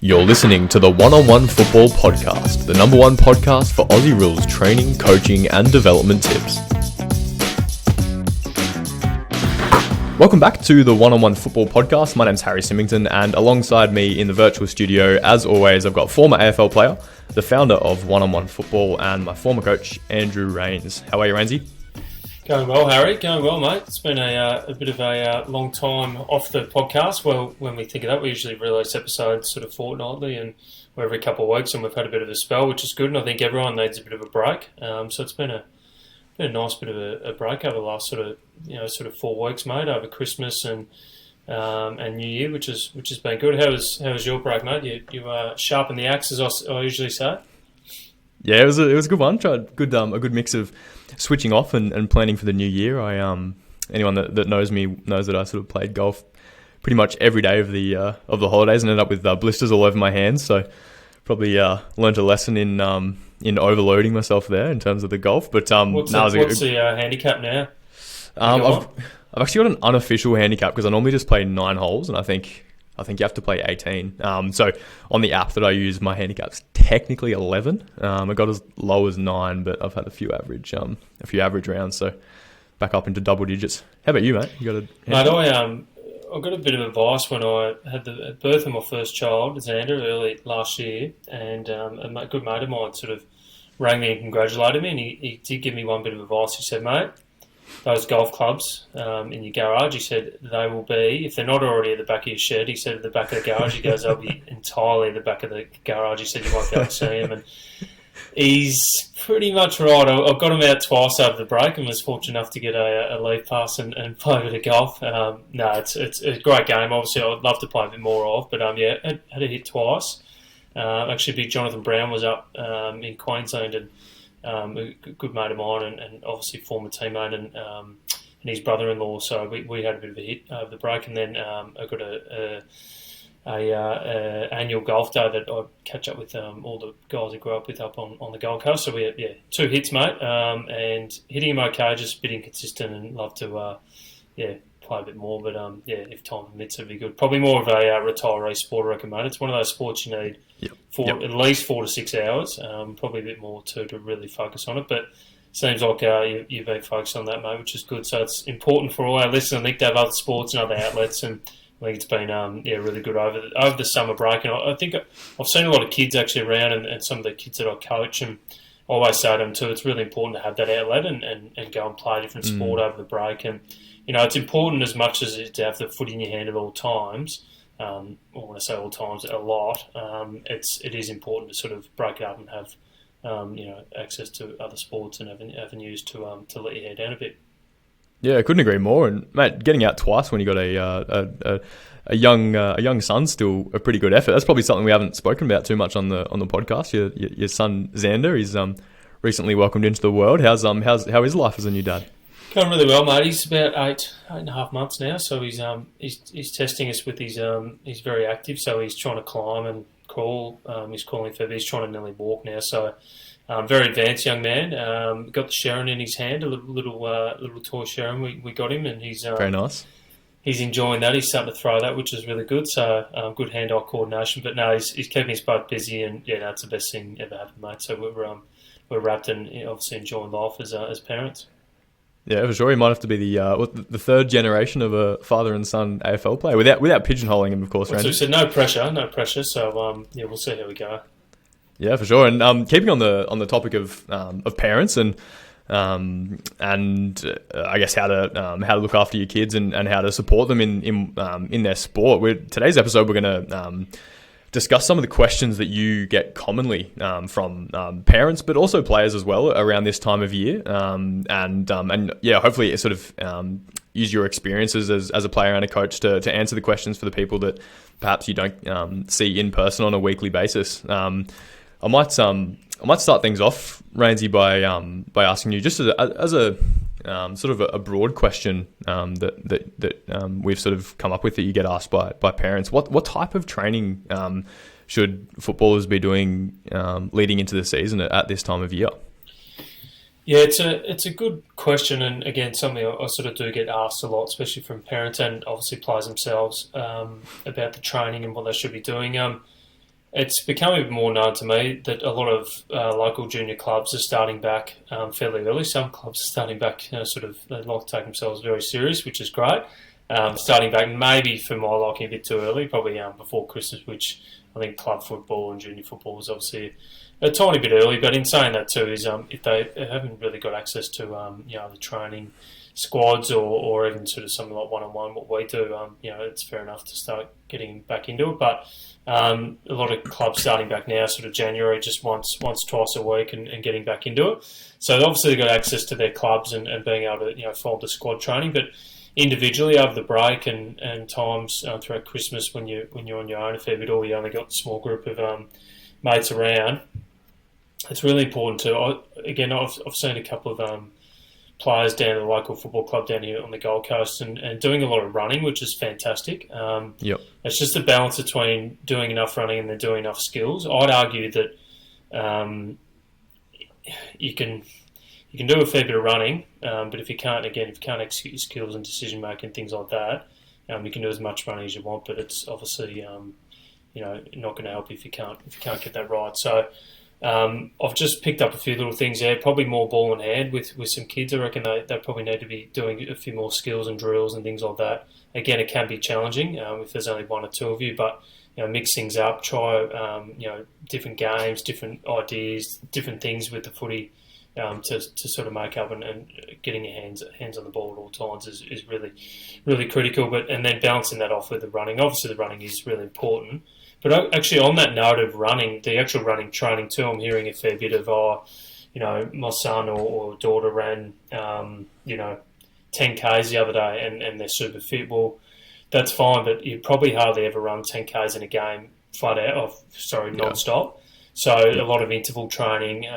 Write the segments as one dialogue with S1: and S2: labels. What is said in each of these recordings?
S1: You're listening to the One-on-One Football Podcast, the number one podcast for Aussie Rules training, coaching and development tips. Welcome back to the One-on-One Football Podcast. My name's Harry Symington, and alongside me in the virtual studio, as always, I've got former AFL player, the founder of One-on-One Football, and my former coach, Andrew Rains. How are you, Rainsy?
S2: Going well, Harry. Going well, mate. It's been a bit of a long time off the podcast. Well, when we think of that, we usually release episodes sort of fortnightly and every couple of weeks, and we've had a bit of a spell, which is good, and I think everyone needs a bit of a break. So it's been a nice bit of a break over the last sort of 4 weeks, mate, over Christmas and New Year, which has been good. How was your break, mate? You sharpened the axe, as I usually say.
S1: Yeah, it was a good one. Tried a good mix of switching off and planning for the new year. Anyone that knows me knows that I sort of played golf pretty much every day of the holidays and ended up with blisters all over my hands. So probably learned a lesson in overloading myself there in terms of the golf. But
S2: what's the handicap now?
S1: I've actually got an unofficial handicap because I normally just play 9 holes, and I think you have to play 18. So on the app that I use, my handicap's technically 11. I got as low as 9, but I've had a few average rounds, so back up into double digits. How about you, mate? You got a
S2: Mate, I got a bit of advice when I had the birth of my first child, Xander, early last year, and a good mate of mine sort of rang me and congratulated me, and he did give me one bit of advice. He said, mate, those golf clubs in your garage, he said, they will be, if they're not already at the back of your shed, he said at the back of the garage, he goes, they'll be entirely at the back of the garage. He said you won't be able to see them. And he's pretty much right. I got him out twice over the break and was fortunate enough to get a leave pass and play a bit of golf. It's a great game. Obviously, I'd love to play a bit more of, but had a hit twice. Actually, Big Jonathan Brown was up in Queensland, and a good mate of mine and obviously former teammate and his brother-in-law. So we had a bit of a hit over the break, and then I got a annual golf day that I catch up with all the guys I grew up with up on the Gold Coast. So we had 2 hits, mate, and hitting him okay, just a bit inconsistent, and love to play a bit more. But if time permits, it'd be good. Probably more of a retiree sport, I reckon, mate. It's one of those sports you need at least 4 to 6 hours, probably a bit more to really focus on it. But seems like you've been focused on that, mate, which is good. So it's important for all our listeners, I think, to have other sports and other outlets, and I think it's been really good over the summer break. And I think I've seen a lot of kids actually around, and some of the kids that I coach, and I always say to them too, it's really important to have that outlet and go and play a different sport over the break. And it's important as much as it to have the foot in your hand at all times. When I say all times, a lot. It is important to sort of break it up and have access to other sports and avenues to let your hair down a bit.
S1: Yeah, I couldn't agree more. And mate, getting out twice when you got a young son, still a pretty good effort. That's probably something we haven't spoken about too much on the podcast. Your son Xander, he's recently welcomed into the world. How is life as a new dad?
S2: Going really well, mate. He's about eight and a half months now, so he's testing us with his he's very active, so he's trying to climb and crawl. He's crawling for, he's trying to nearly walk now. So very advanced young man. Got the Sharon in his hand, a little toy Sharon. We got him, and he's
S1: very nice.
S2: He's enjoying that. He's starting to throw that, which is really good. So good hand-eye coordination. But no, he's keeping us both busy, and that's the best thing ever happened, mate. So we're wrapped and obviously enjoying life as parents.
S1: Yeah, for sure. He might have to be the third generation of a father and son AFL player without pigeonholing him, of course.
S2: So we said no pressure. So we'll see how we go.
S1: Yeah, for sure. And keeping on the topic of parents and I guess how to look after your kids and how to support them in their sport. Today's episode we're going to discuss some of the questions that you get commonly from parents, but also players as well around this time of year. Hopefully sort of use your experiences as a player and a coach to answer the questions for the people that perhaps you don't see in person on a weekly basis. I might start things off, Rainsy, by asking you just as a sort of a broad question that we've sort of come up with that you get asked by parents. What type of training should footballers be doing leading into the season at this time of year?
S2: Yeah, it's a good question, and again, something I sort of do get asked a lot, especially from parents and obviously players themselves, about the training and what they should be doing. It's becoming more known to me that a lot of local junior clubs are starting back fairly early. Some clubs are starting back, sort of, they like to take themselves very serious, which is great. Starting back maybe for my liking a bit too early, probably before Christmas, which I think club football and junior football is obviously a tiny bit early. But in saying that too, is if they haven't really got access to the training squads or even sort of something like one-on-one, what we do, it's fair enough to start getting back into it. But a lot of clubs starting back now, sort of January, just once, twice a week, and getting back into it. So obviously they've got access to their clubs and being able to follow the squad training, but individually over the break and times throughout Christmas when you're on your own a fair bit, or you only got a small group of mates around, it's really important to. I've seen a couple of players down at the local football club down here on the Gold Coast and doing a lot of running, which is fantastic.
S1: Yep.
S2: It's just a balance between doing enough running and then doing enough skills. I'd argue that you can do a fair bit of running, but if you can't execute your skills and decision making, things like that, you can do as much running as you want, but it's obviously not going to help if you can't get that right. So I've just picked up a few little things there, probably more ball in hand with some kids. I reckon they probably need to be doing a few more skills and drills and things like that. Again, it can be challenging if there's only one or two of you, but mix things up, try different games, different ideas, different things with the footy. To sort of make up and getting your hands on the ball at all times is really, really critical. And then balancing that off with the running. Obviously, the running is really important. But actually, on that note of running, the actual running training too, I'm hearing a fair bit of, my son or daughter ran, 10Ks the other day and they're super fit. Well, that's fine, but you probably hardly ever run 10Ks in a game non-stop. So a lot of interval training.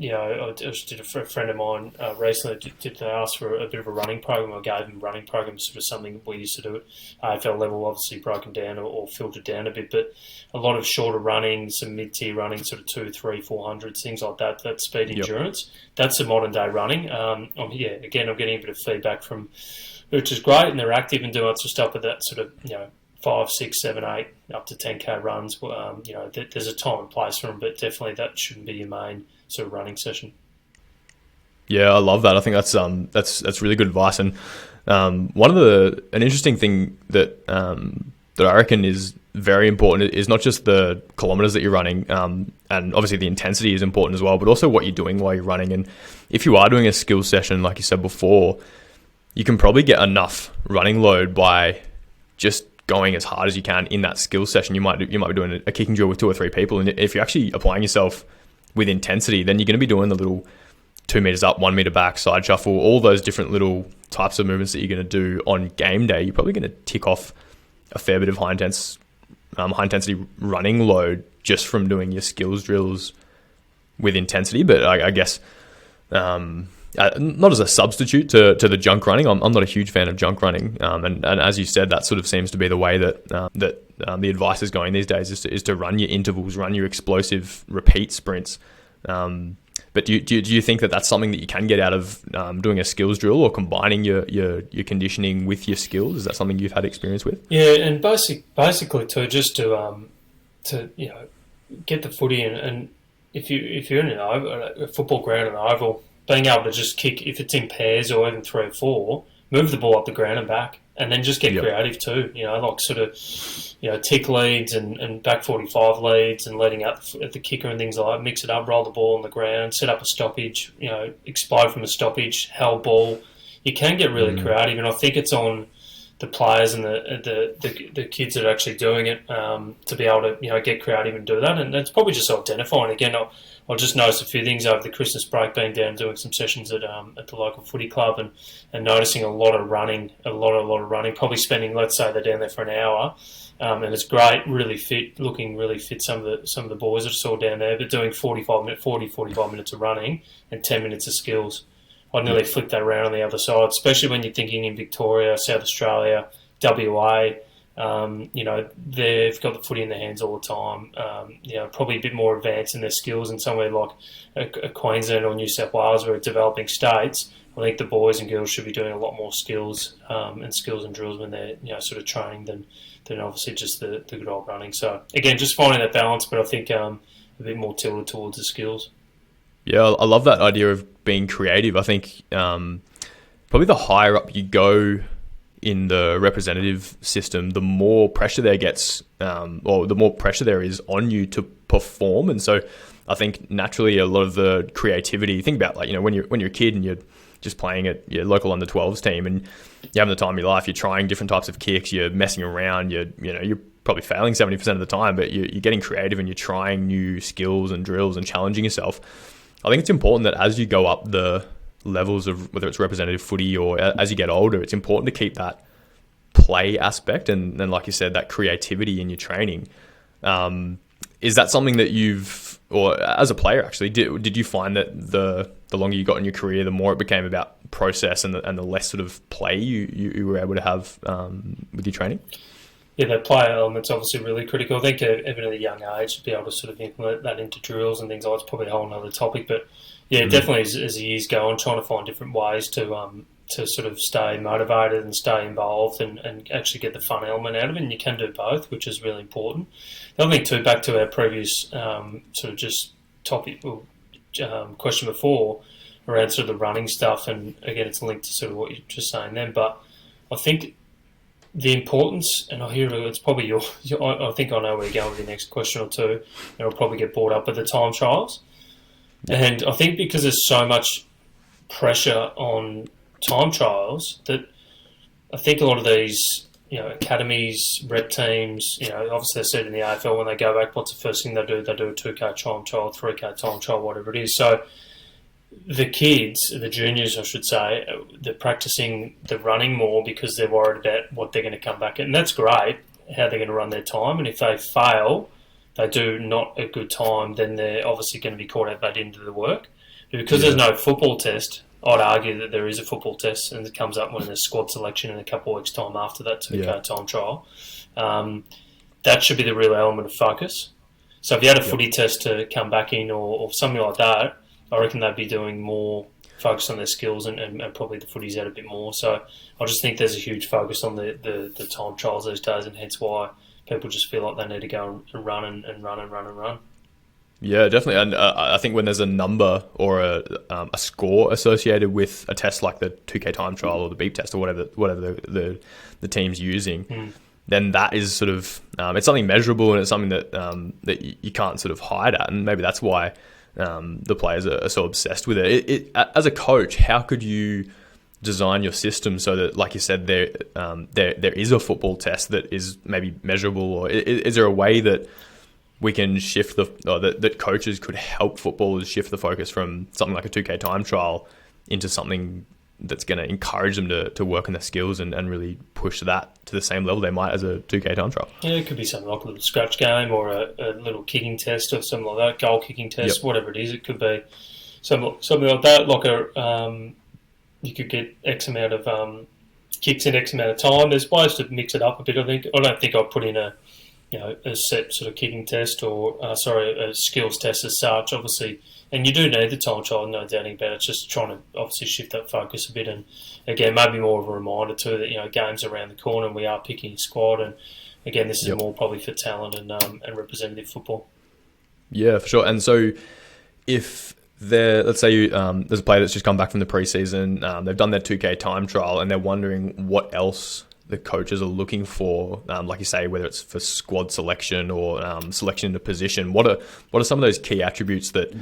S2: I just did a friend of mine recently. They asked for a bit of a running program. I gave him a running program, sort of something we used to do at AFL level, obviously broken down or filtered down a bit, but a lot of shorter running, some mid-tier running, sort of 2, 3, 400s, things like that. That's speed endurance. That's the modern day running. I'm getting a bit of feedback from, which is great, and they're active and doing lots of stuff with that sort of 5, 6, 7, 8, up to 10K runs. There's a time and place for them, but definitely that shouldn't be your main sort of running session.
S1: Yeah, I love that. I think that's really good advice. And an interesting thing that I reckon is very important is not just the kilometers that you're running, and obviously the intensity is important as well, but also what you're doing while you're running. And if you are doing a skills session, like you said before, you can probably get enough running load by just going as hard as you can in that skills session. You might be doing a kicking drill with 2 or 3 people, and if you're actually applying yourself with intensity, then you're going to be doing the little 2 meters up, 1 meter back, side shuffle, all those different little types of movements that you're going to do on game day. You're probably going to tick off a fair bit of high intensity running load just from doing your skills drills with intensity. But I guess not as a substitute to the junk running. I'm not a huge fan of junk running, and as you said, that sort of seems to be the way that the advice is going these days is to run your intervals, run your explosive repeat sprints. But do you think that that's something that you can get out of doing a skills drill or combining your conditioning with your skills? Is that something you've had experience with?
S2: Yeah, and basically to get the footy in, and if you're in a football ground, an oval, being able to just kick, if it's in pairs or even 3 or 4, move the ball up the ground and back, and then just get creative too. Like sort of, tick leads and back 45 leads and leading up at the kicker and things like that. Mix it up, roll the ball on the ground, set up a stoppage, explode from a stoppage, held ball. You can get really creative, and I think it's on the players and the kids that are actually doing it to be able to get creative and do that. And it's probably just identifying. Again, I'll just notice a few things over the Christmas break, being down doing some sessions at the local footy club and noticing a lot of running, probably spending, let's say they're down there for an hour, and it's great, really fit, looking really fit, some of the boys that I saw down there, but doing 45 minutes of running and 10 minutes of skills. I'd nearly flip that around on the other side, especially when you're thinking in Victoria, South Australia, WA. They've got the footy in their hands all the time. Probably a bit more advanced in their skills, and somewhere like a Queensland or New South Wales, where developing states, I think the boys and girls should be doing a lot more skills and drills when they're sort of training than obviously just the good old running. So again, just finding that balance, but I think a bit more tilted towards the skills.
S1: Yeah, I love that idea of being creative. I think probably the higher up you go in the representative system, the more pressure there gets, or the more pressure there is on you to perform. And so I think naturally a lot of the creativity, think about like, when you're a kid and you're just playing at your local under 12s team and you're having the time of your life, you're trying different types of kicks, you're messing around, you're probably failing 70% of the time, but you're getting creative and you're trying new skills and drills and challenging yourself. I think it's important that as you go up the levels of whether it's representative footy or as you get older, it's important to keep that play aspect and like you said, that creativity in your training. Is that something that you've, or as a player actually, did you find that the longer you got in your career, the more it became about process and the less sort of play you were able to have with your training?
S2: Yeah, the player element's obviously really critical. I think even at a young age, to be able to sort of implement that into drills and things like that's probably a whole other topic. But yeah, definitely as the years go on, trying to find different ways to sort of stay motivated and stay involved and actually get the fun element out of it. And you can do both, which is really important. The other thing too, back to our previous sort of just topic question before around sort of the running stuff, and again, it's linked to sort of what you're just saying then. But I think the importance, and I hear it's probably I think I know where you're going with the next question or two, and I'll probably get brought up, but the time trials. And I think because there's so much pressure on time trials that I think a lot of these, academies, rep teams, obviously they said in the AFL when they go back, what's the first thing they do? They do a 2K time trial, 3K time trial, whatever it is. So the kids, the juniors, I should say, they're practicing the running more because they're worried about what they're going to come back at. And that's great, how they're going to run their time. And if they fail, they do not a good time, then they're obviously going to be caught out that end of the work. But because there's no football test, I'd argue that there is a football test, and it comes up when there's squad selection in a couple of weeks' time after that 2K time trial. That should be the real element of focus. So if you had a footy test to come back in or something like that, I reckon they'd be doing more focus on their skills and probably the footy's out a bit more. So I just think there's a huge focus on the time trials these days, and hence why people just feel like they need to go and run and run.
S1: Yeah, definitely. And I think when there's a number or a score associated with a test like the 2K time trial or the beep test or whatever the team's using, then that is sort of it's something measurable, and it's something that you can't sort of hide at, and maybe that's why the players are so obsessed with it. As a coach, how could you design your system so that, like you said, there is a football test that is maybe measurable, or is there a way that we can shift that coaches could help footballers shift the focus from something like a 2K time trial into something that's going to encourage them to work on their skills and really push that to the same level they might as a 2K time trial? Yeah,
S2: it could be something like a little scratch game or a little kicking test or something like that, goal kicking test, whatever it is. It could be something like that, like you could get X amount of kicks in X amount of time. There's ways to mix it up a bit, I think. I don't think I'd put in a set sort of kicking test or a skills test as such, obviously. And you do need the time trial, no doubting about it. It's just trying to obviously shift that focus a bit, and again, maybe more of a reminder too that games around the corner and we are picking a squad, and again, this is more probably for talent and representative football.
S1: Yeah, for sure. And so if let's say there's a player that's just come back from the preseason, they've done their 2K time trial, and they're wondering what else the coaches are looking for, like you say, whether it's for squad selection or selection into position. What are some of those key attributes that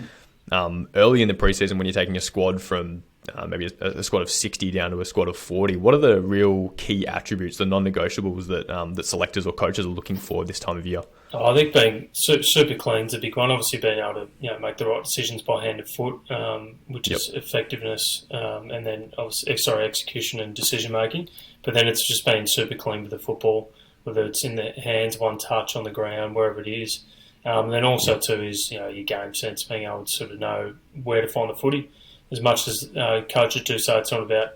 S1: early in the preseason, when you're taking a squad from maybe a squad of 60 down to a squad of 40, what are the real key attributes, the non-negotiables that selectors or coaches are looking for this time of year?
S2: I think being super clean is a big one. Obviously, being able to make the right decisions by hand and foot, which is effectiveness, and then execution and decision making. But then it's just being super clean with the football, whether it's in the hands, one touch on the ground, wherever it is. And then also too is your game sense, being able to sort of know where to find the footy. As much as coaches do say it's not about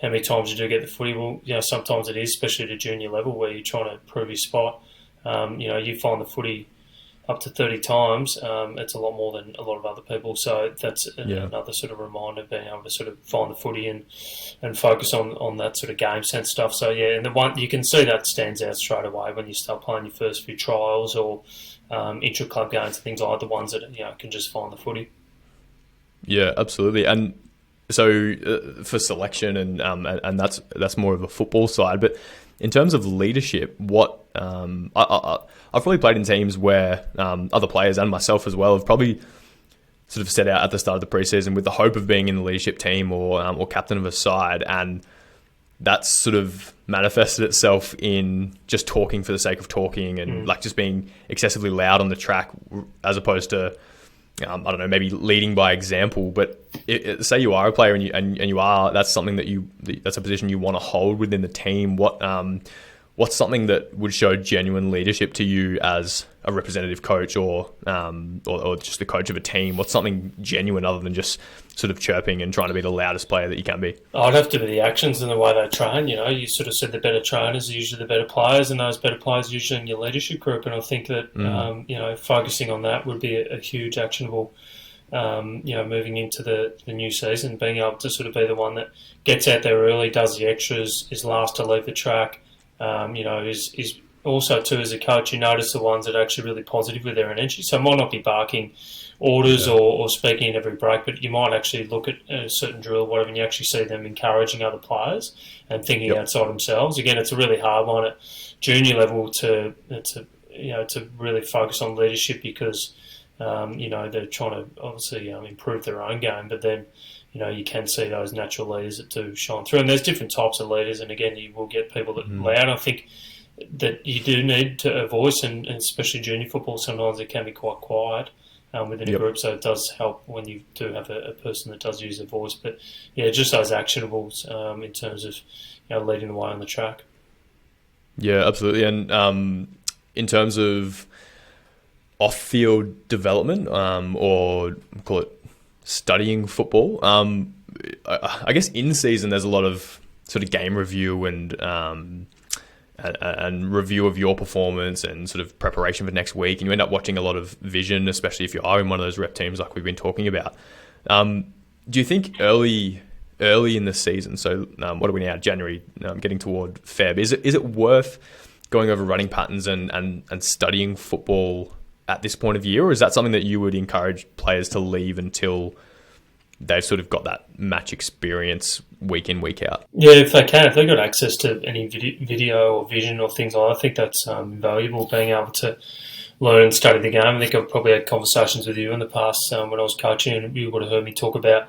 S2: how many times you do get the footy. Well, sometimes it is, especially at a junior level where you're trying to prove your spot. You find the footy up to 30 times, it's a lot more than a lot of other people. So that's another sort of reminder of being able to sort of find the footy and focus on that sort of game sense stuff. So yeah, and the one you can see that stands out straight away when you start playing your first few trials or intra-club games and things like the ones that can just find the footy.
S1: Yeah, absolutely. And so for selection and that's more of a football side, but in terms of leadership, what I've probably played in teams where other players and myself as well have probably sort of set out at the start of the preseason with the hope of being in the leadership team or captain of a side, and that's sort of manifested itself in just talking for the sake of talking and like just being excessively loud on the track as opposed to I don't know, maybe leading by example. But say you are a player and you are, that's something that's a position you want to hold within the team. What's something that would show genuine leadership to you as a representative coach or just the coach of a team? What's something genuine other than just sort of chirping and trying to be the loudest player that you can be?
S2: I'd have to be the actions and the way they train. You sort of said the better trainers are usually the better players, and those better players are usually in your leadership group. And I think that focusing on that would be a huge actionable. Moving into the new season, being able to sort of be the one that gets out there early, does the extras, is last to leave the track. Is also too as a coach, you notice the ones that are actually really positive with their energy. So it might not be barking orders or speaking in every break, but you might actually look at a certain drill, whatever, and you actually see them encouraging other players and thinking outside themselves. Again, it's a really hard one at junior level to really focus on leadership because they're trying to obviously improve their own game, but then you can see those natural leaders that do shine through. And there's different types of leaders, and again, you will get people that are loud. I think that you do need a voice, and especially junior football, sometimes it can be quite quiet within a group, so it does help when you do have a person that does use a voice. But yeah, just those actionables in terms of leading the way on the track.
S1: Yeah, absolutely. And in terms of off-field development, or call it studying football, I guess in season there's a lot of sort of game review and review of your performance and sort of preparation for next week, and you end up watching a lot of vision, especially if you are in one of those rep teams like we've been talking about. Do you think early in the season, so what are we now, January, getting toward Feb, is it worth going over running patterns and studying football at this point of year, or is that something that you would encourage players to leave until they've sort of got that match experience week in, week out?
S2: Yeah, if they've got access to any video or vision or things like that, I think that's invaluable, being able to learn and study the game. I think I've probably had conversations with you in the past when I was coaching, and you would have heard me talk about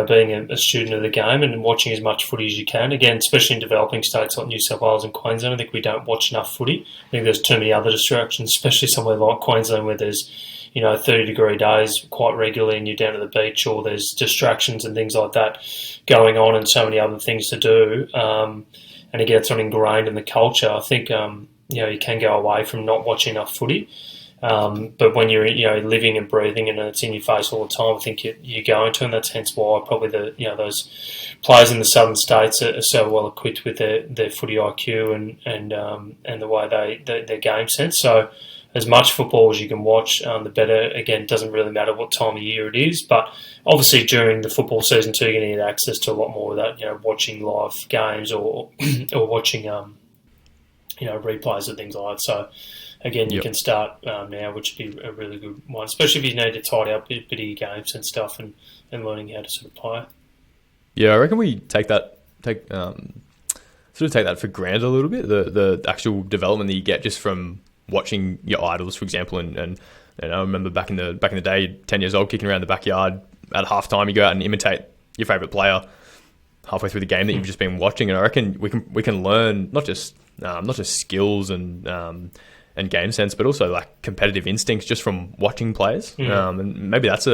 S2: being a student of the game and watching as much footy as you can. Again, especially in developing states like New South Wales and Queensland, I think we don't watch enough footy. I think there's too many other distractions, especially somewhere like Queensland where there's 30-degree days quite regularly and you're down at the beach, or there's distractions and things like that going on and so many other things to do. And again, it's not ingrained in the culture. I think you can go away from not watching enough footy. But when you're living and breathing and it's in your face all the time, I think you're going to, and that's hence why probably those players in the southern states are so well equipped with their footy IQ and the way their game sense. So as much football as you can watch, the better. Again, it doesn't really matter what time of year it is, but obviously during the football season too, you're going to get access to a lot more of that. Watching live games or watching replays and things like that. So. Again, you can start now, which would be a really good one, especially if you need to tidy up a bit of your games and stuff and learning how to sort of play.
S1: Yeah, I reckon we take that for granted a little bit, the actual development that you get just from watching your idols, for example. And I remember back in the day, 10 years old, kicking around the backyard at halftime, you go out and imitate your favourite player halfway through the game that you've just been watching. And I reckon we can learn not just skills and game sense, but also like competitive instincts just from watching players. And maybe that's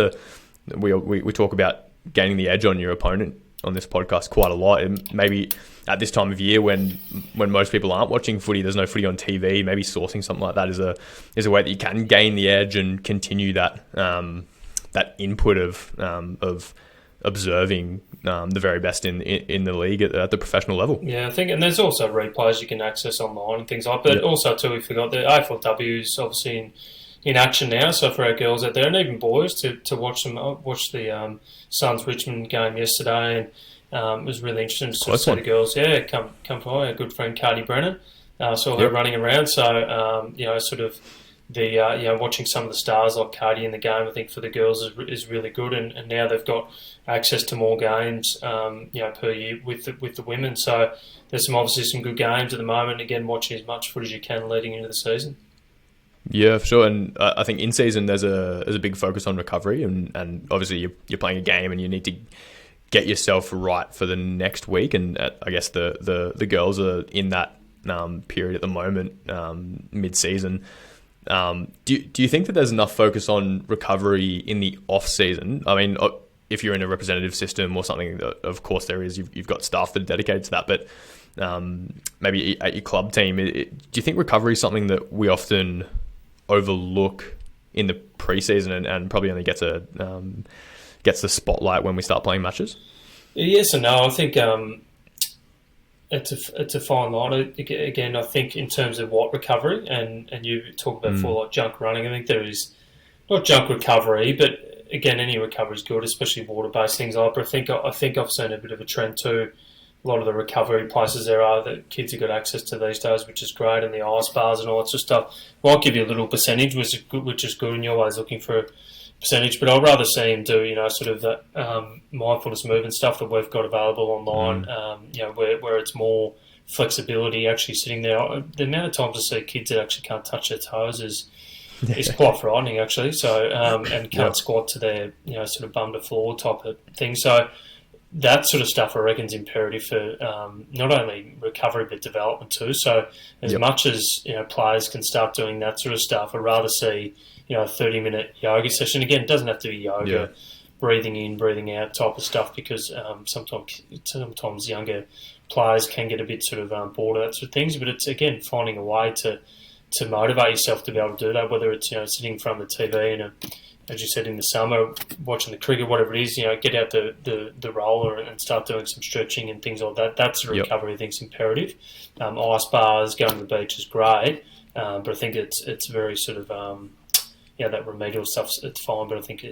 S1: we talk about gaining the edge on your opponent on this podcast quite a lot. And maybe at this time of year when most people aren't watching footy, there's no footy on TV, maybe sourcing something like that is a way that you can gain the edge and continue that input of observing the very best in the league at the professional level.
S2: Yeah, I think, and there's also replays you can access online and things like that. But also too, we forgot the AFLW is obviously in in action now. So for our girls out there and even boys to watch them, I watched the Suns Richmond game yesterday, and it was really interesting to see the girls. Yeah, come by. Our good friend Cardi Brennan, saw her running around. So sort of the watching some of the stars like Cardi in the game, I think for the girls is really good, and now they've got access to more games per year with the women. So there's obviously some good games at the moment. Again, watching as much footage as you can leading into the season.
S1: Yeah, for sure. And I think in season there's a big focus on recovery, and obviously you're playing a game and you need to get yourself right for the next week. And I guess the girls are in that period at the moment, mid-season. Do you think that there's enough focus on recovery in the off season? I mean, if you're in a representative system or something, of course there is. You've got staff that are dedicated to that, but maybe at your club team, do you think recovery is something that we often overlook in the preseason and probably only gets the spotlight when we start playing matches?
S2: Yes and no. I think it's a fine line. Again, I think in terms of what recovery, and you talk about before like junk running, I think there is not junk recovery, but again, any recovery is good, especially water-based things like. But I think I've seen a bit of a trend too. A lot of the recovery places there are that kids have got access to these days, which is great, and the ice bars and all that sort of stuff. Well, I'll give you a little percentage, which is good, and you're always looking for a percentage. But I'd rather see him do, sort of that mindfulness movement stuff that we've got available online. Where it's more flexibility actually sitting there. The amount of times I see kids that actually can't touch their toes is quite frightening, actually. So and can't squat to their sort of bum to floor type of thing. So that sort of stuff I reckon is imperative for not only recovery but development too. So as much as players can start doing that sort of stuff, I'd rather see a 30-minute yoga session. Again, it doesn't have to be yoga, breathing in, breathing out type of stuff, because sometimes younger players can get a bit sort of bored of that sort of things. But it's again finding a way to motivate yourself to be able to do that, whether it's sitting in front of the TV and as you said, in the summer, watching the cricket, whatever it is, get out the roller and start doing some stretching and things like that. That's a recovery I think is imperative. Ice bars, going to the beach is great, but I think it's very sort of that remedial stuff. It's fine, but I think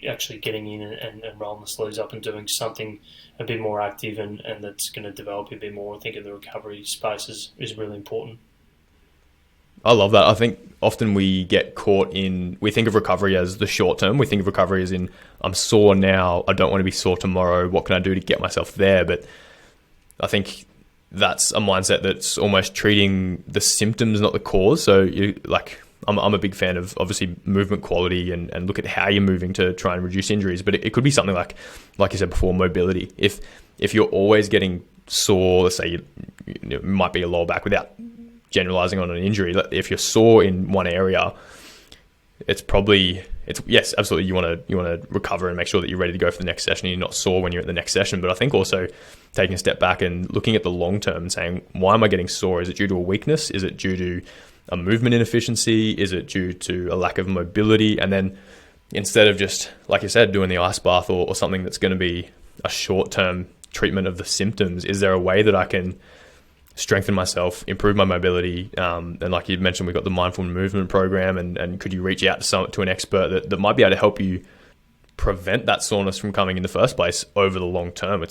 S2: actually getting in and rolling the sleeves up and doing something a bit more active and that's going to develop a bit more. I think in the recovery space is really important.
S1: I love that. I think often we get caught we think of recovery as the short term. We think of recovery as in, I'm sore now, I don't want to be sore tomorrow. What can I do to get myself there? But I think that's a mindset that's almost treating the symptoms, not the cause. So I'm a big fan of obviously movement quality and look at how you're moving to try and reduce injuries. But it could be something like you said before, mobility. If you're always getting sore, let's say it might be a lower back without generalizing on an injury. If you're sore in one area, it's yes, absolutely. You want to recover and make sure that you're ready to go for the next session and you're not sore when you're at the next session. But I think also taking a step back and looking at the long term and saying, why am I getting sore? Is it due to a weakness? Is it due to a movement inefficiency? Is it due to a lack of mobility? And then instead of just, like you said, doing the ice bath or something that's going to be a short term treatment of the symptoms, is there a way that I can strengthen myself, improve my mobility, and like you mentioned, we've got the mindful movement program, and could you reach out to an expert that might be able to help you prevent that soreness from coming in the first place over the long term?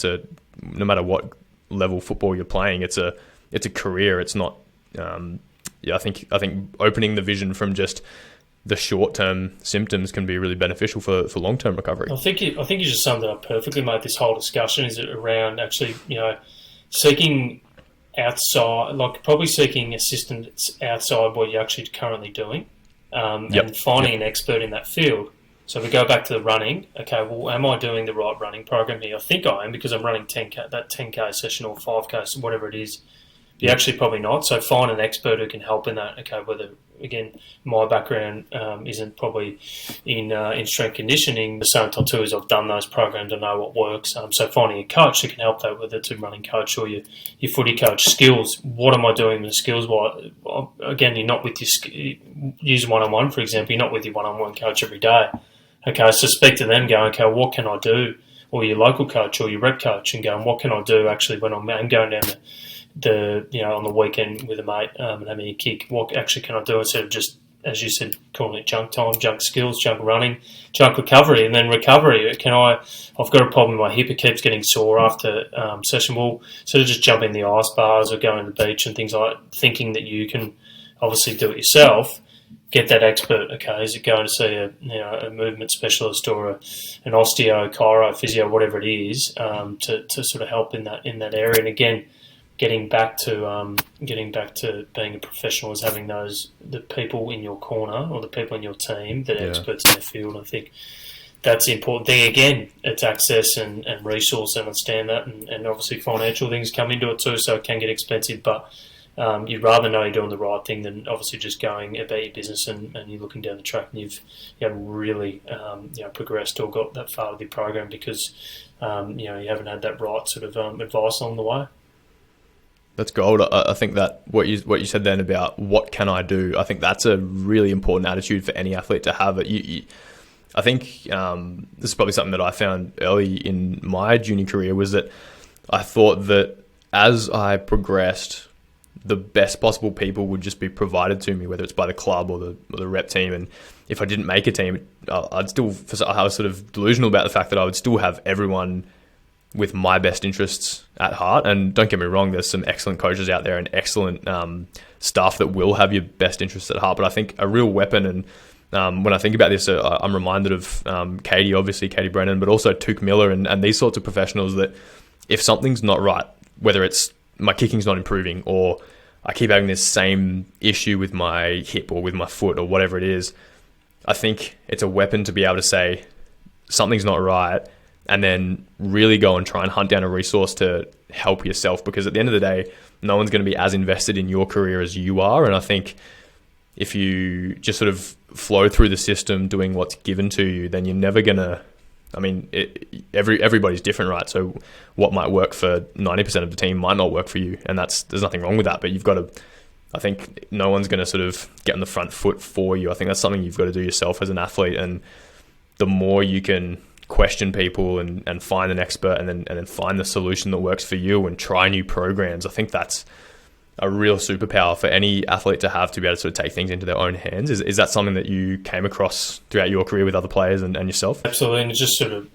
S1: No matter what level football you're playing, it's a career. It's not. I think opening the vision from just the short term symptoms can be really beneficial for long term recovery.
S2: I think you just summed it up perfectly, mate. This whole discussion is around actually seeking outside, probably seeking assistance outside what you're actually currently doing, and finding an expert in that field. So if we go back to the running, okay, well, am I doing the right running program here? I think I am, because I'm running 10K session or 5K, whatever it is. You're actually probably not. So find an expert who can help in that. Okay, whether, again, my background isn't probably in strength conditioning. The same time too is I've done those programs, I know what works. So finding a coach who can help that, whether it's a running coach or your footy coach. Skills, what am I doing with skills? Well, again, you're not with use one-on-one, for example, you're not with your one-on-one coach every day. Okay, so speak to them, go, okay, what can I do? Or your local coach or your rep coach, and go, what can I do actually when I'm going down on the weekend with a mate and having a kick? What actually can I do instead of just as you said, calling it junk time, junk skills, junk running, junk recovery, and then recovery. I've got a problem with my hip; it keeps getting sore after session. Well, sort of just jump in the ice bars or going to the beach and things like that, thinking that you can obviously do it yourself. Get that expert. Okay, is it going to see a movement specialist or an osteo, chiro, physio, whatever it is, to sort of help in that area? And again, getting back to being a professional is having the people in your corner or the people in your team that are experts in the field. I think that's the important thing. Again, it's access and resource. I understand that, and obviously financial things come into it too, so it can get expensive, but you'd rather know you're doing the right thing than obviously just going about your business and you're looking down the track and you haven't really progressed or got that far with your program because you haven't had that right sort of advice along the way.
S1: That's gold. I think that what you said then about what can I do, I think that's a really important attitude for any athlete to have. I think this is probably something that I found early in my junior career was that I thought that as I progressed, the best possible people would just be provided to me, whether it's by the club or the rep team. And if I didn't make a team, I was sort of delusional about the fact that I would still have everyone with my best interests at heart. And don't get me wrong, there's some excellent coaches out there and excellent staff that will have your best interests at heart. But I think a real weapon, and when I think about this, I'm reminded of Katie Brennan, but also Tuke Miller and these sorts of professionals that if something's not right, whether it's my kicking's not improving or I keep having this same issue with my hip or with my foot or whatever it is, I think it's a weapon to be able to say something's not right and then really go and try and hunt down a resource to help yourself, because at the end of the day, no one's going to be as invested in your career as you are. And I think if you just sort of flow through the system doing what's given to you, then you're never going to, everybody's different, right? So what might work for 90% of the team might not work for you, and there's nothing wrong with that. But you've got to, I think no one's going to sort of get on the front foot for you. I think that's something you've got to do yourself as an athlete. And the more you can question people and find an expert and then find the solution that works for you and try new programs, I think that's a real superpower for any athlete to have, to be able to sort of take things into their own hands. Is that something that you came across throughout your career with other players and yourself?
S2: Absolutely, and just sort of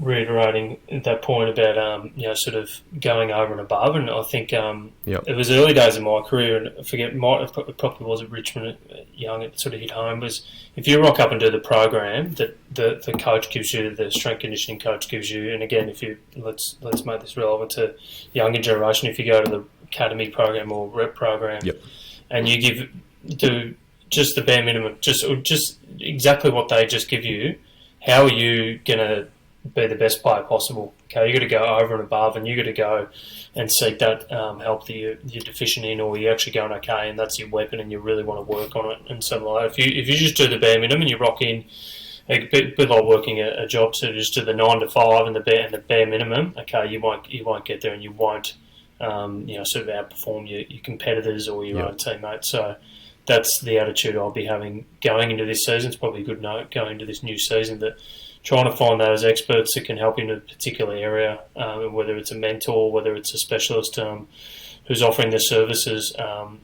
S2: reiterating that point about sort of going over and above. And I think it was early days of my career, and I forget, it probably was at Richmond Young, it sort of hit home, was if you rock up and do the program that the coach gives you, the strength conditioning coach gives you, and again, if you let's make this relevant to younger generation, if you go to the academy program or rep program, and you do just the bare minimum, just exactly what they just give you, how are you going to be the best player possible? Okay, you got to go over and above, and you got to go and seek that help that you're deficient in, or you're actually going okay, and that's your weapon, and you really want to work on it, and something like that. If you just do the bare minimum and you rock in, a bit like working a job, so just do the 9 to 5 and the bare minimum. Okay, you won't get there, and you won't sort of outperform your competitors or your own teammates. So that's the attitude I'll be having going into this season. It's probably a good note going into this new season, that trying to find those experts that can help you in a particular area, whether it's a mentor, whether it's a specialist who's offering their services.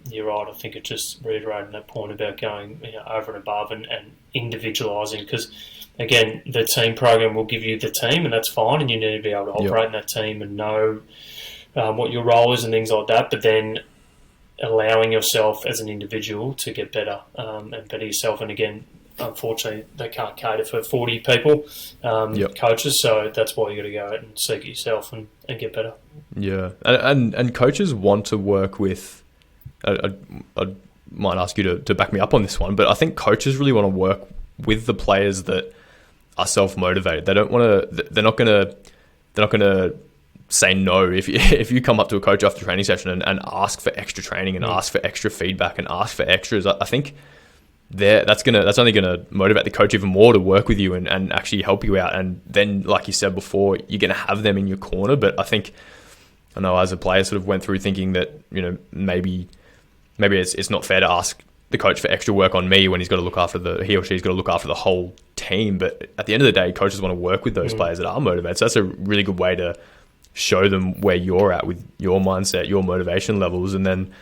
S2: You're right. I think it's just reiterating that point about going over and above and individualising, because again, the team program will give you the team, and that's fine, and you need to be able to operate in that team and know what your role is and things like that, but then allowing yourself as an individual to get better and better yourself. And again, unfortunately, they can't cater for 40 people, coaches, so that's why you got to go out and seek it yourself and get better. Yeah,
S1: and coaches want to work with, I might ask you to back me up on this one, but I think coaches really want to work with the players that are self-motivated. They don't want to, they're not going to say no if you come up to a coach after a training session and ask for extra training and ask for extra feedback and ask for extras. I think that's only gonna motivate the coach even more to work with you and actually help you out. And then, like you said before, you're gonna have them in your corner. But I know as a player, sort of went through thinking that maybe it's not fair to ask the coach for extra work on me when he or she's got to look after the whole team. But at the end of the day, coaches want to work with those players that are motivated. So that's a really good way to show them where you're at with your mindset, your motivation levels, and then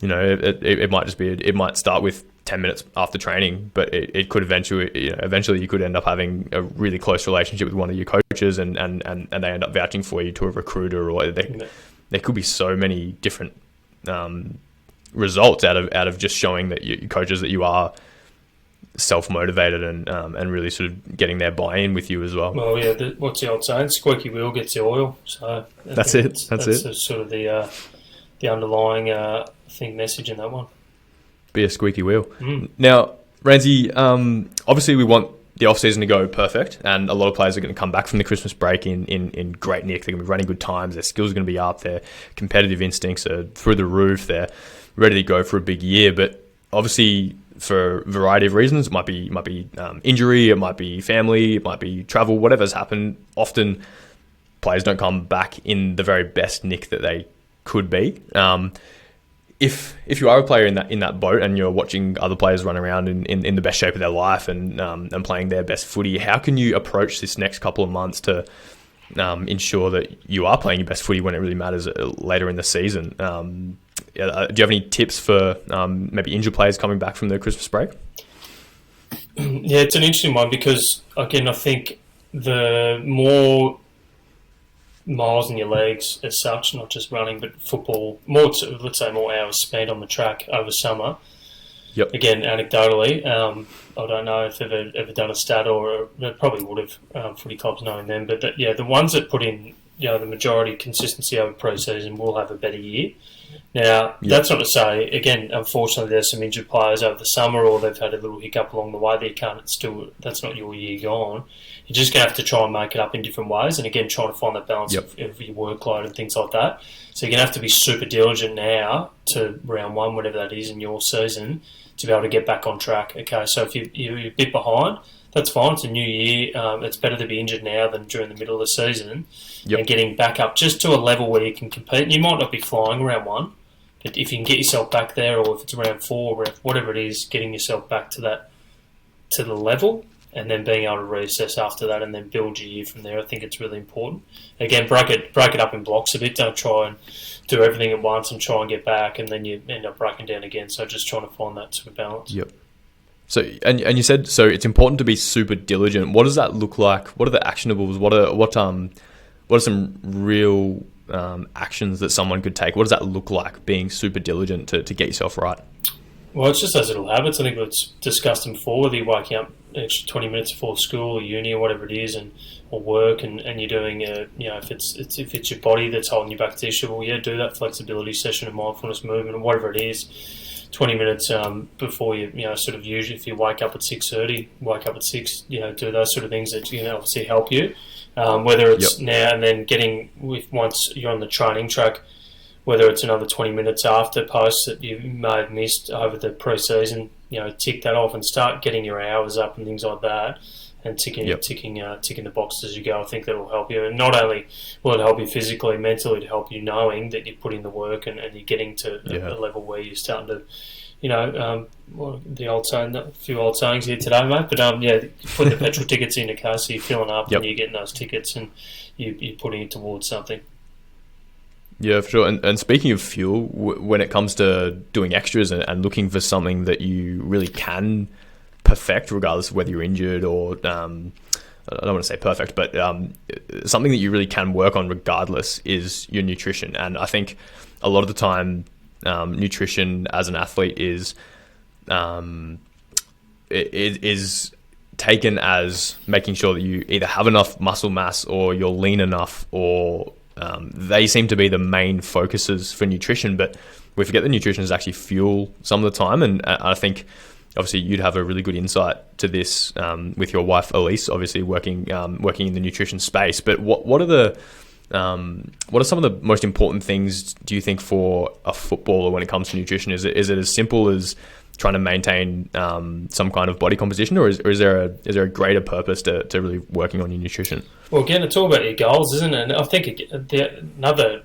S1: it might just be, it might start with 10 minutes after training, but it could eventually you could end up having a really close relationship with one of your coaches, and they end up vouching for you to a recruiter, or there could be so many different results out of just showing that your coaches that you are self-motivated and really sort of getting their buy-in with you as well.
S2: Well, yeah, what's the old saying? Squeaky wheel gets the oil. So
S1: that's it.
S2: Sort of the underlying message in that one.
S1: Be a squeaky wheel. Now, Ramsey, obviously we want the off-season to go perfect, and a lot of players are going to come back from the Christmas break in great nick. They're going to be running good times. Their skills are going to be up. Their competitive instincts are through the roof. They're ready to go for a big year. But obviously, for a variety of reasons, it might be injury, it might be family, it might be travel, whatever's happened. Often, players don't come back in the very best nick that they could be. If you are a player in that boat and you're watching other players run around in the best shape of their life and playing their best footy, how can you approach this next couple of months to ensure that you are playing your best footy when it really matters later in the season? Do you have any tips for maybe injured players coming back from their Christmas break?
S2: Yeah, it's an interesting one because, again, I think the more miles in your legs as such, not just running, but football, let's say more hours spent on the track over summer.
S1: Yep.
S2: Again, anecdotally, I don't know if they've ever done a stat, or they probably would have, footy clubs knowing them, but the ones that put in the majority consistency over pre-season will have a better year. Now, That's not to say, again, unfortunately, there's some injured players over the summer, or they've had a little hiccup along the way that you can't that's not your year gone. You're just going to have to try and make it up in different ways, and again, trying to find that balance of your workload and things like that. So you're going to have to be super diligent now to round one, whatever that is in your season, to be able to get back on track. Okay, so if you're a bit behind, that's fine. It's a new year. It's better to be injured now than during the middle of the season. And getting back up just to a level where you can compete. You might not be flying round one, but if you can get yourself back there, or if it's round four, or whatever it is, getting yourself back to the level, and then being able to reassess after that, and then build your year from there. I think it's really important. Again, break it up in blocks a bit. Don't try and do everything at once and try and get back, and then you end up breaking down again. So just trying to find that sort of balance.
S1: Yep. So and you said so it's important to be super diligent. What does that look like? What are the actionables? What are some real actions that someone could take? What does that look like, being super diligent to get yourself right?
S2: Well, it's just those little habits. I think we've discussed them before, whether you're waking up extra 20 minutes before school or uni or whatever it is, or work, and you're doing if it's your body that's holding you back to the issue, well, do that flexibility session of mindfulness movement or whatever it is. 20 minutes before you sort of usually, if you wake up at 6:30, wake up at 6, do those sort of things that obviously help you. Whether it's now and then once you're on the training track, whether it's another 20 minutes after posts that you may have missed over the pre-season, tick that off and start getting your hours up and things like that, and ticking the boxes as you go. I think that will help you, and not only will it help you physically, mentally, to help you knowing that you put in the work and you're getting to a level where you're starting to, the old saying, a few old sayings here today, mate. But put the petrol tickets in the car, so you're filling up and you're getting those tickets, and you're putting it towards something.
S1: Yeah, for sure. And speaking of fuel, when it comes to doing extras and looking for something that you really can perfect, regardless of whether you're injured or I don't want to say perfect, but something that you really can work on regardless is your nutrition. And I think a lot of the time, nutrition as an athlete is taken as making sure that you either have enough muscle mass or you're lean enough, or they seem to be the main focuses for nutrition, but we forget that nutrition is actually fuel some of the time. And I think obviously you'd have a really good insight to this with your wife Elise, obviously working in the nutrition space. But what are some of the most important things, do you think, for a footballer when it comes to nutrition? Is it as simple as trying to maintain some kind of body composition, or is there a greater purpose to really working on your nutrition?
S2: Well, again, it's all about your goals, isn't it? And I think another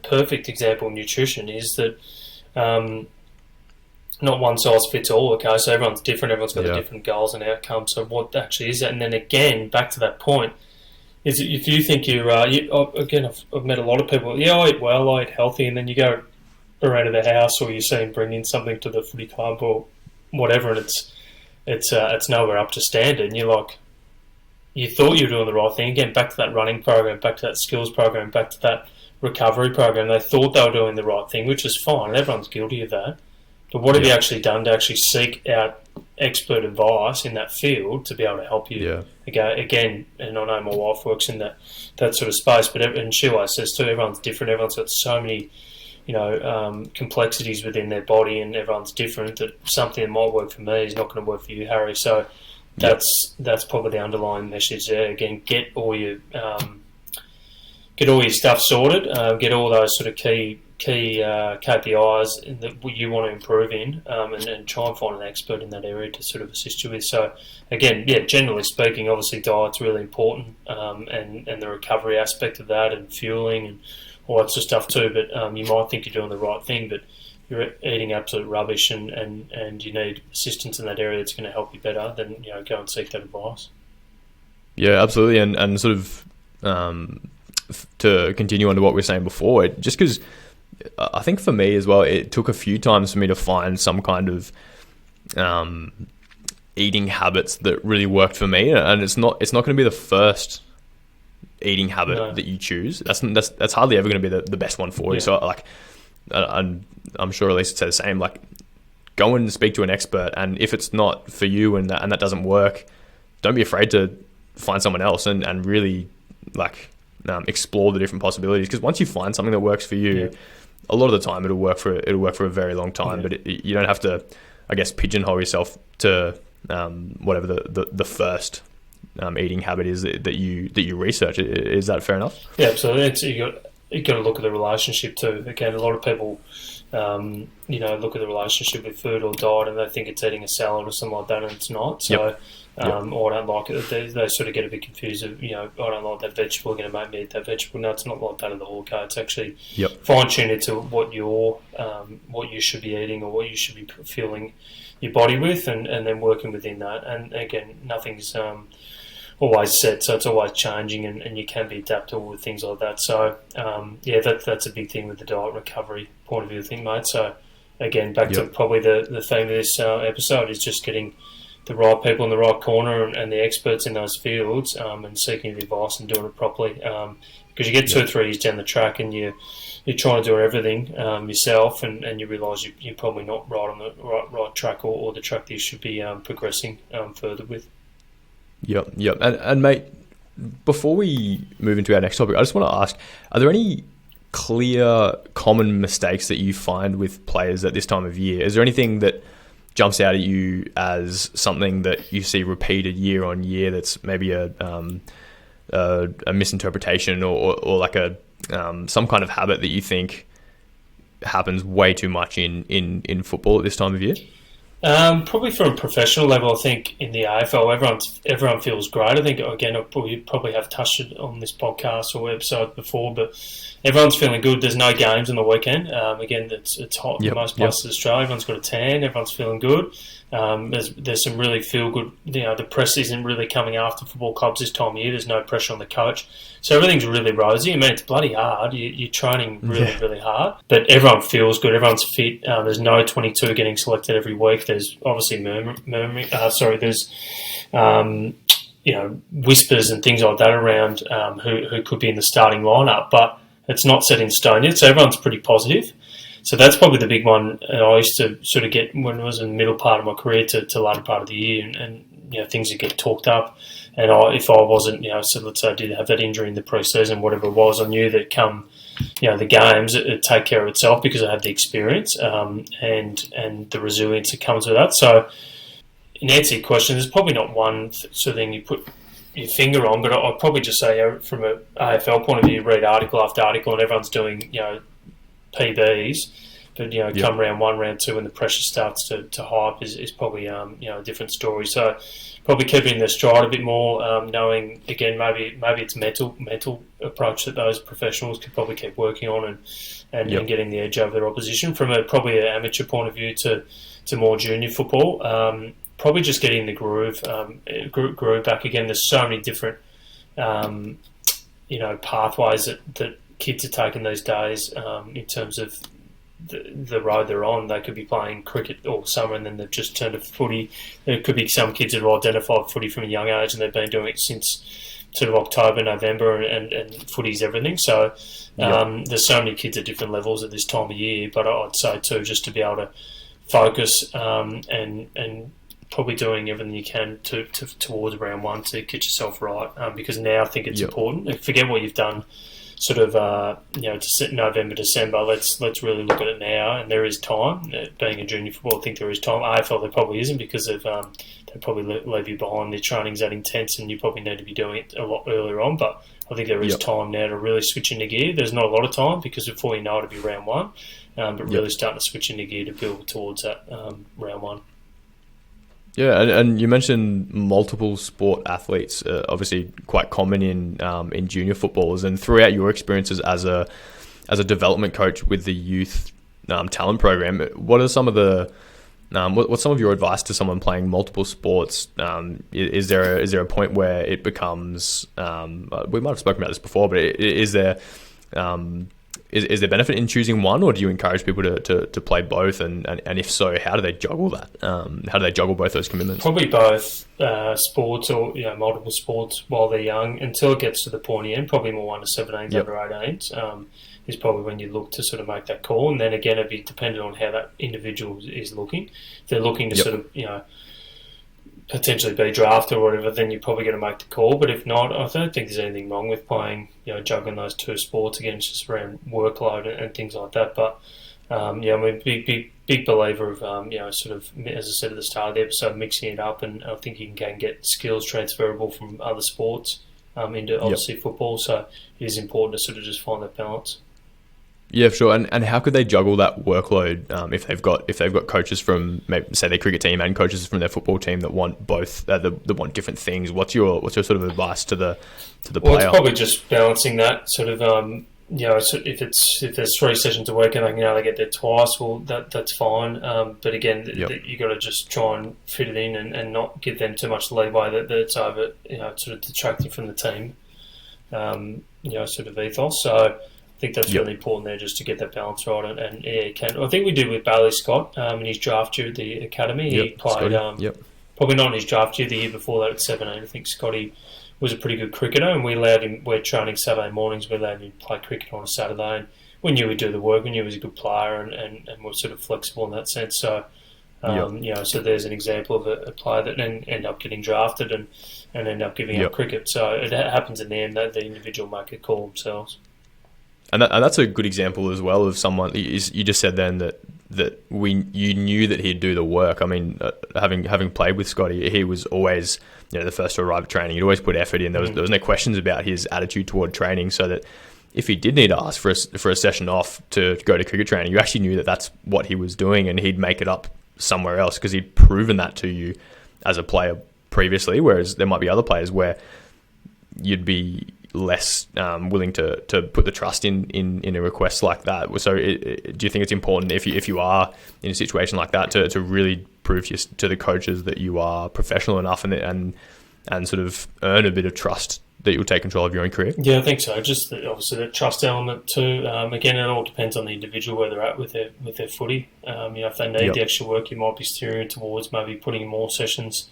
S2: perfect example of nutrition is that not one size fits all. Okay, so everyone's different. Everyone's got different goals and outcomes. So what actually is that? And then again, back to that point, is if you think again, I've met a lot of people. Yeah, I eat well, I eat healthy, and then you go around to the house, or you see them bring in something to the footy club or whatever, and it's nowhere up to standard. And you're like, you thought you were doing the right thing. Again, back to that running program, back to that skills program, back to that recovery program. They thought they were doing the right thing, which is fine. And everyone's guilty of that. But what have you actually done to actually seek out expert advice in that field to be able to help you? Again, and I know my wife works in that sort of space, but and she always says too, everyone's different. Everyone's got so many, complexities within their body, and everyone's different. That something that might work for me is not going to work for you, Harry. So that's probably the underlying message there. Again, get all your stuff sorted. Get all those sort of key KPIs that you want to improve in, and try and find an expert in that area to sort of assist you with. So again, generally speaking, obviously diet's really important, and the recovery aspect of that, and fueling and all that sort of stuff too. But you might think you're doing the right thing, but you're eating absolute rubbish, and you need assistance in that area that's going to help you better. Then go and seek that advice.
S1: Yeah, absolutely, and sort of to continue on to what we were saying before, just because I think for me as well, it took a few times for me to find some kind of eating habits that really worked for me, and it's not going to be the first eating habit that you choose. That's hardly ever going to be the best one for you. So like, I'm sure Elise would say the same. Like, go and speak to an expert, and if it's not for you and that doesn't work, don't be afraid to find someone else and really explore the different possibilities. Because once you find something that works for you, a lot of the time it'll work for a very long time. But you don't have to, I guess, pigeonhole yourself to whatever the first eating habit is that you research. Is that fair enough?
S2: Yeah, absolutely. You got to look at the relationship too. Again, a lot of people, look at the relationship with food or diet, and they think it's eating a salad or something like that, and it's not. So, or I don't like it. They sort of get a bit confused. I don't like that vegetable. Going to make me eat that vegetable. No, it's not like that at all. Okay, it's actually fine tuned to what you should be eating or what you should be fueling your body with, and then working within that. And again, nothing's always set, so it's always changing, and you can be adaptable with things like that. So that's a big thing with the diet recovery point of view, I think, mate. So again, back to probably the theme of this episode is just getting the right people in the right corner and the experts in those fields, and seeking the advice and doing it properly. Because you get 2 or 3 years down the track and you're trying to do everything yourself, and you realise you're probably not right on the right track or the track that you should be progressing further with.
S1: Yep. And mate, before we move into our next topic, I just want to ask, are there any clear common mistakes that you find with players at this time of year? Is there anything that jumps out at you as something that you see repeated year on year that's maybe a misinterpretation or like some kind of habit that you think happens way too much in football at this time of year?
S2: Probably from a professional level, I think in the AFL, everyone feels great. I think, again, we probably have touched it on this podcast or episode before, but everyone's feeling good. There's no games on the weekend. Again, it's hot in most places of Australia. Everyone's got a tan. Everyone's feeling good. There's some really feel good. The press isn't really coming after football clubs this time of year. There's no pressure on the coach, so everything's really rosy. I mean, it's bloody hard. You're training really hard, but everyone feels good. Everyone's fit. There's no 22 getting selected every week. There's obviously there's whispers and things like that around who could be in the starting lineup, but it's not set in stone yet. So everyone's pretty positive. So that's probably the big one. I used to sort of get, when I was in the middle part of my career to later part of the year, and things would get talked up. And if I wasn't, so let's say I did have that injury in the pre-season, whatever it was, I knew that come, the games, it'd take care of itself because I had the experience and the resilience that comes with that. So in answer to your question, there's probably not one sort of thing you put your finger on, but I'd probably just say from an AFL point of view, you read article after article and everyone's doing, PBs, but come round 1, round 2, when the pressure starts to hype is probably a different story. So probably keeping their stride a bit more, knowing again maybe it's mental approach that those professionals could probably keep working on and getting the edge over their opposition. From probably an amateur point of view to more junior football, probably just getting the groove back again. There's so many different pathways that kids are taking these days in terms of the road they're on. They could be playing cricket all summer and then they've just turned to footy. There could be some kids that have identified footy from a young age and they've been doing it since sort of October, November, and footy's everything. So there's so many kids at different levels at this time of year. But I'd say too, just to be able to focus and probably doing everything you can towards round one to get yourself right. Because now I think it's important. Forget what you've done. Sort of, November, December. Let's really look at it now, and there is time. Being a junior football, I think there is time. AFL there probably isn't because of they probably leave you behind. Their training's that intense, and you probably need to be doing it a lot earlier on. But I think there is time now to really switch into gear. There's not a lot of time because before you know it'll be round one, but really starting to switch into gear to build towards that round one.
S1: Yeah, and you mentioned multiple sport athletes, obviously quite common in junior footballers, and throughout your experiences as a development coach with the youth talent program, what are some of the what's some of your advice to someone playing multiple sports? Is there a point where it becomes we might have spoken about this before, but is there benefit in choosing one, or do you encourage people to play both? And if so, how do they juggle that? How do they juggle both those commitments?
S2: Probably both sports or multiple sports while they're young until it gets to the pointy end. Probably more under 17s, under 18s is probably when you look to sort of make that call. And then again, it'd be dependent on how that individual is looking. If they're looking to sort of potentially be drafted or whatever, then you're probably going to make the call. But if not, I don't think there's anything wrong with playing, juggling those two sports. Again, it's just around workload and things like that. But I'm a big believer of sort of, as I said at the start of the episode, mixing it up, and I think you can get skills transferable from other sports into obviously football. So it is important to sort of just find that balance.
S1: Yeah, for sure. And how could they juggle that workload if they've got coaches from, maybe, say, their cricket team and coaches from their football team that want both that want different things? What's your sort of advice to the player?
S2: Well, it's probably just balancing that sort of. So if there's 3 sessions a week and they can only get there twice, well, that's fine. But again, you got to just try and fit it in and not give them too much leeway that it's over, sort of detracting from the team, sort of ethos. So I think that's really important there, just to get that balance right. And I think we did with Bailey Scott in his draft year at the academy. He played probably not in his draft year, the year before that at 17. I think Scotty was a pretty good cricketer, and we allowed him. We're training Saturday mornings. We allowed him to play cricket on a Saturday, and we knew he'd do the work. We knew he was a good player, and we're sort of flexible in that sense. So, so there's an example of a player that then ended up getting drafted and ended up giving up cricket. So it happens in the end that the individual make a call themselves.
S1: And that's a good example as well of someone. You just said then that you knew that he'd do the work. I mean, having played with Scotty, he was always the first to arrive at training. He'd always put effort in. There was no questions about his attitude toward training. So that if he did need to ask for a session off to go to cricket training, you actually knew that that's what he was doing, and he'd make it up somewhere else because he'd proven that to you as a player previously. Whereas there might be other players where you'd be less willing to put the trust in a request like that. So do you think it's important if you are in a situation like that to really prove to the coaches that you are professional enough and sort of earn a bit of trust that you'll take control of your own career?
S2: Yeah, I think so. Just obviously the trust element too. Again, it all depends on the individual where they're at with their footy. If they need the extra work, you might be steering towards maybe putting more sessions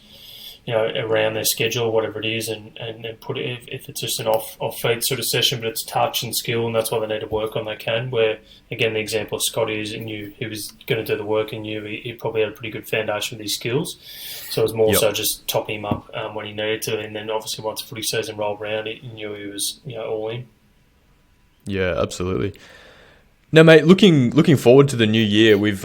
S2: around their schedule or whatever it is, and put it, if it's just an off-feed sort of session, but it's touch and skill, and that's what they need to work on, they can. Where, again, the example of Scotty is he was going to do the work and knew he probably had a pretty good foundation with his skills. So it was more so just topping him up when he needed to, and then obviously once the footy season rolled around, he knew he was all in. Yeah,
S1: absolutely. Now, mate, looking forward to the new year, we've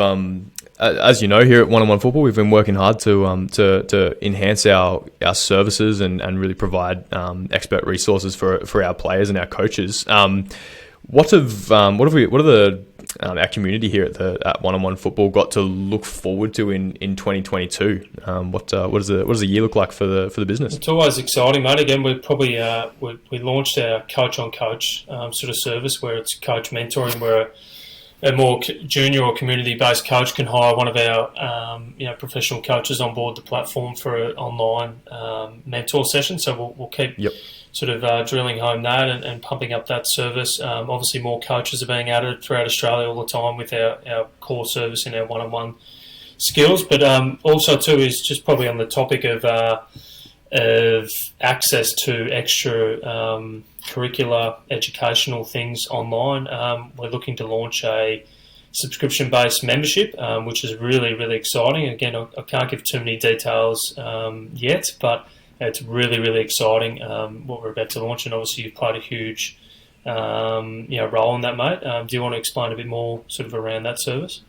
S1: as you know, here at One-on-One Football, we've been working hard to enhance our services and really provide expert resources for our players and our coaches. What have our community here at One-on-One Football got to look forward to in 2022? What does the year look like for the business?
S2: It's always exciting, mate. Again, we probably we launched our coach on coach sort of service where it's coach mentoring, where a more junior or community-based coach can hire one of our professional coaches on board the platform for an online mentor session. So we'll keep sort of drilling home that and pumping up that service. Obviously, more coaches are being added throughout Australia all the time with our core service and our one-on-one skills. But also too is just probably on the topic of access to extra curricular educational things online. We're looking to launch a subscription-based membership, which is really, really exciting. Again, I can't give too many details yet, but it's really, really exciting what we're about to launch. And obviously, you've played a huge role in that, mate. Do you want to explain a bit more sort of around that service?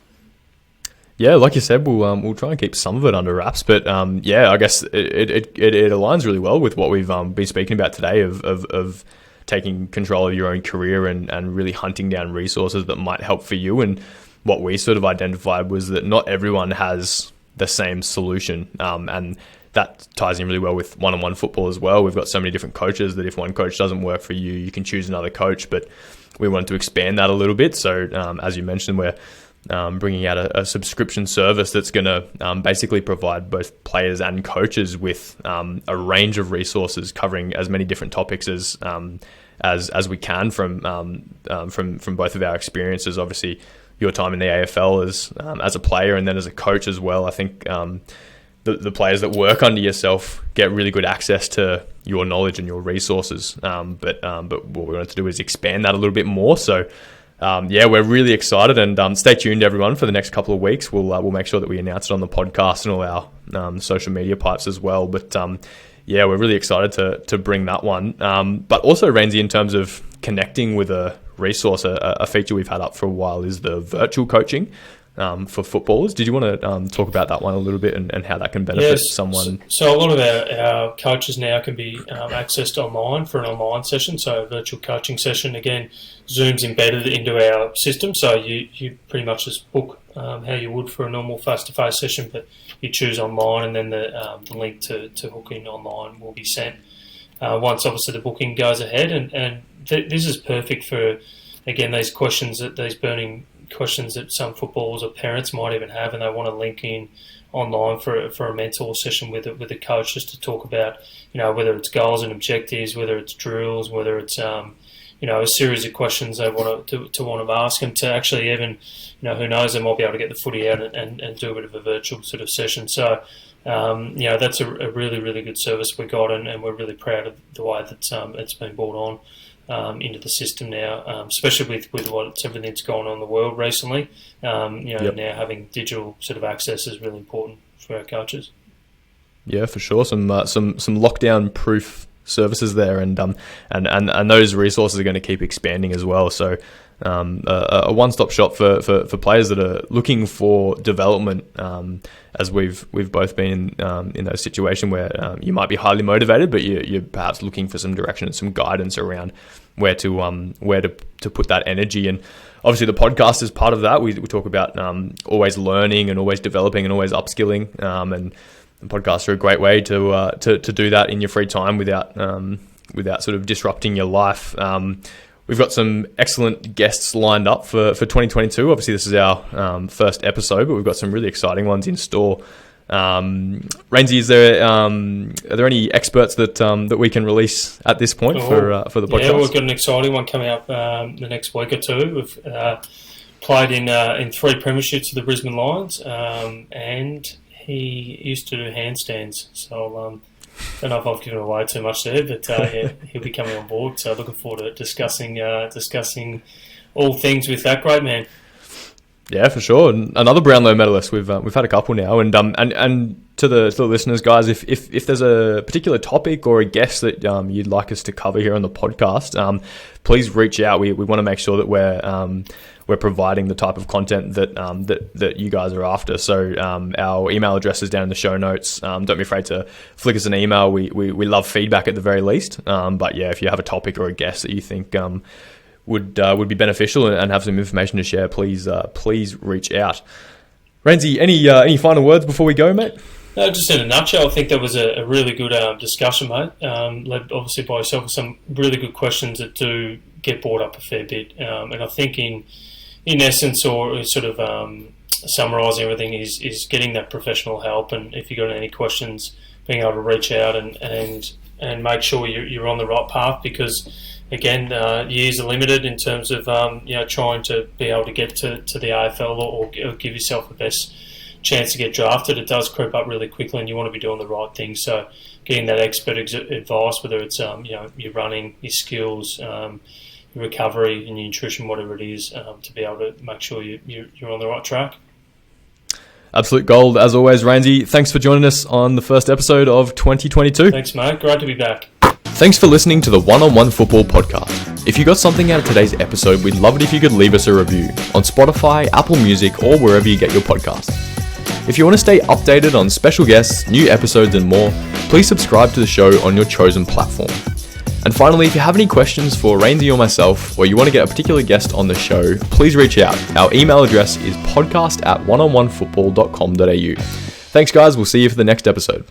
S1: Yeah, like you said, we'll try and keep some of it under wraps, but I guess it aligns really well with what we've been speaking about today of taking control of your own career and really hunting down resources that might help for you. And what we sort of identified was that not everyone has the same solution, and that ties in really well with one-on-one football as well. We've got so many different coaches that if one coach doesn't work for you, you can choose another coach, but we wanted to expand that a little bit. So as you mentioned, we're bringing out a subscription service that's going to basically provide both players and coaches with a range of resources covering as many different topics as we can from both of our experiences. Obviously, your time in the AFL as a player and then as a coach as well. I think the players that work under yourself get really good access to your knowledge and your resources. But what we wanted to do is expand that a little bit more. So. We're really excited, and stay tuned, everyone, for the next couple of weeks. We'll make sure that we announce it on the podcast and all our social media pipes as well. But we're really excited to bring that one. But also, Rainsy, in terms of connecting with a resource, a feature we've had up for a while is the virtual coaching for footballers. Did you want to talk about that one a little bit and how that can benefit someone?
S2: So a lot of our coaches now can be accessed online for an online session. So a virtual coaching session, again, Zoom's embedded into our system. So you pretty much just book how you would for a normal face-to-face session, but you choose online, and then the link to hook in online will be sent once obviously the booking goes ahead. And this is perfect for, again, these burning questions that some footballers or parents might even have, and they want to link in online for a mentor session with a coach, just to talk about, whether it's goals and objectives, whether it's drills, whether it's a series of questions they want to ask, and to actually even, who knows, they might be able to get the footy out and do a bit of a virtual sort of session. So that's a really, really good service we got, and we're really proud of the way that it's been brought on into the system now, especially with everything that's gone on in the world recently. Now having digital sort of access is really important for our coaches.
S1: Yeah, for sure. Some lockdown proof services there, and those resources are going to keep expanding as well. So a one-stop shop for players that are looking for development, as we've both been in those situations where you might be highly motivated, but you're perhaps looking for some direction and some guidance around where to put that energy. And obviously the podcast is part of that. We talk about always learning and always developing and always upskilling, and podcasts are a great way to do that in your free time without sort of disrupting your life. We've got some excellent guests lined up for 2022. Obviously, this is our first episode, but we've got some really exciting ones in store. Rainsy, are there any experts that we can release at this point for the podcast?
S2: Yeah, we've got an exciting one coming up the next week or two. We've played in 3 premierships with the Brisbane Lions, and he used to do handstands. So don't know if I've given away too much there, but he'll be coming on board. So looking forward to discussing all things with that great man.
S1: Yeah, for sure. Another Brownlow medalist. We've had a couple now, and to the listeners, guys, if there's a particular topic or a guest that you'd like us to cover here on the podcast, please reach out. We want to make sure that we're providing the type of content that you guys are after. So our email address is down in the show notes. Don't be afraid to flick us an email. We love feedback at the very least. But yeah, if you have a topic or a guest that you think would be beneficial and have some information to share, please reach out. Rainsy, any final words before we go, mate?
S2: No, just in a nutshell, I think that was a really good discussion, mate. Led obviously by yourself with some really good questions that do get brought up a fair bit. And I think in essence, or sort of summarising everything, is getting that professional help. And if you've got any questions, being able to reach out and and make sure you're on the right path, because again, years are limited in terms of trying to be able to get to the AFL or give yourself the best chance to get drafted. It does creep up really quickly, and you want to be doing the right thing. So getting that expert advice, whether it's your running, your skills, your recovery and your nutrition, whatever it is, to be able to make sure you're on the right track.
S1: Absolute gold, as always, Rainsy. Thanks for joining us on the first episode of 2022.
S2: Thanks, mate. Great to be back.
S1: Thanks for listening to the One-on-One Football Podcast. If you got something out of today's episode, we'd love it if you could leave us a review on Spotify, Apple Music, or wherever you get your podcasts. If you want to stay updated on special guests, new episodes, and more, please subscribe to the show on your chosen platform. And finally, if you have any questions for Rainsy or myself, or you want to get a particular guest on the show, please reach out. Our email address is podcast@oneonOnefootball.com.au. Thanks, guys. We'll see you for the next episode.